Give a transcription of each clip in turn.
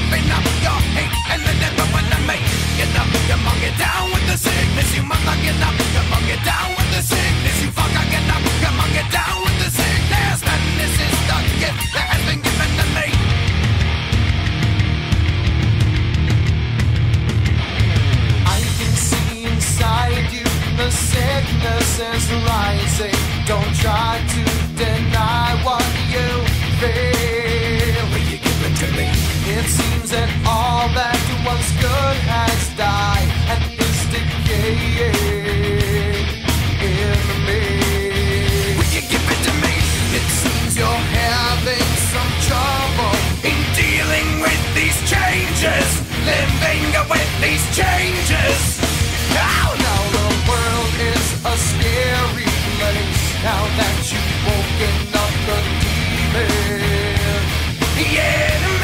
open up your hate and let everyone make. Get up, come on, get down with the sickness. You must not get up, come on, get down with the sickness. You fucker, get up, come on, get down with the sickness. And this is the gift that has been given to me. I can see inside you, the sickness is rising. Don't try to deny what you feel. Will you give it to me? It seems that all that was good has died and is decaying in me. Will you give it to me? It seems you're having some trouble in dealing with these changes, living with these changes. Now the world is a scary place. Now that you've woken up the demon, the enemy.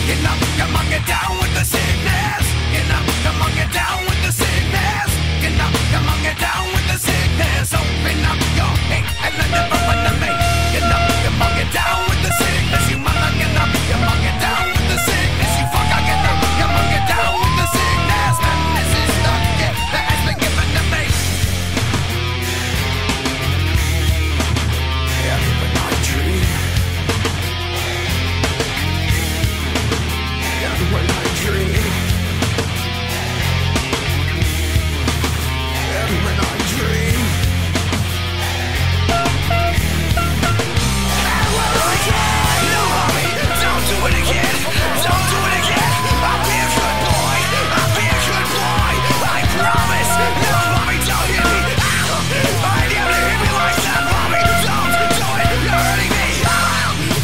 Get up, come on, get down with the sickness. Get up, come on, get down with the sickness. Get up, come on, get down with the sickness. Open up your hate and let everyone to me. Get up, come on, get down with the sickness. You mother, get up, come on, get down with the sickness. You fucker, get up, come on, get down with the sickness. And this is the gift that has been given to me. When I dream, when I dream, when I dream, no mommy, don't do it again, don't do it again. I'll be a good boy, I'll be a good boy, I promise. No mommy, don't hit me. I never hit me like that, mommy. Don't do it, you're hurting me.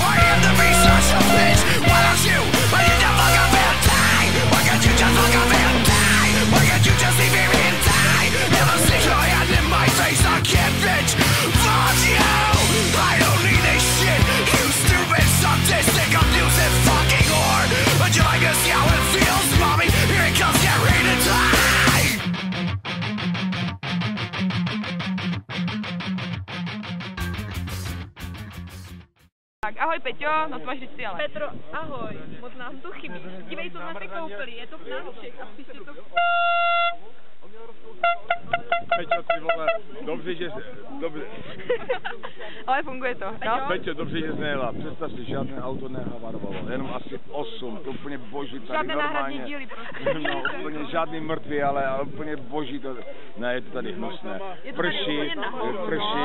I am the beast, such a bitch. Why don't you? Why you just fuck up and die? Why can't you just fuck up and die? Why can't you just leave me and die? Never stick your hand in my face, I can't bitch. Fuck you! I don't need this shit. You stupid, sadistic, abusive fucking whore. Would you like to see how it feels, mommy? Here it comes, get ready to die. Tak, ahoj Peťo, no to máš vždycky ale. Petro, ahoj, moc nám tu chybí. Dívej, co jsme si koupili, je to v nánoček a příště to... Peťo, ty vole, dobře, že dobře. Ale funguje to, no? Peťo, dobře, že jsi nejela. Představ si, žádné auto nehavarovalo, jenom asi 8, to úplně boží tady žádné normálně. náhradní díly prostě. No, úplně žádný mrtvý, ale úplně boží to, ne, je to tady hnusné. Prší,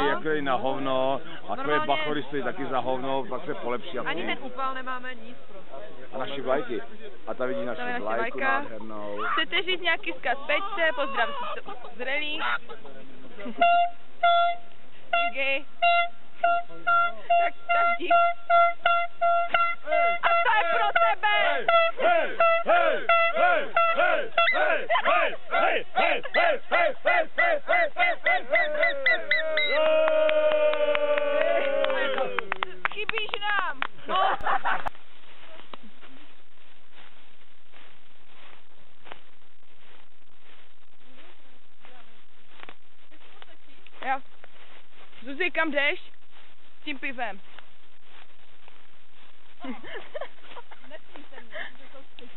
jako je na hovno, a tvoje bachory stojí taky za hovno, pak se polepší. Ani ten úpal nemáme nic prostě. A naši vlajky. A ta vidí naši vlajku nádhernou. Chcete říct nějaký vzkaz Peťce, pozdrav zrelých. Díky. Tak dík. A to je pro tebe! Hej, hej, hej, hej, hej, hej, hej, hej, hej, hej, hej, hej, hej, hej, hej. Chybíš nám! Jo. Zuzi, kam jdeš? S tím pivem. Nesmí se mě, že to chci.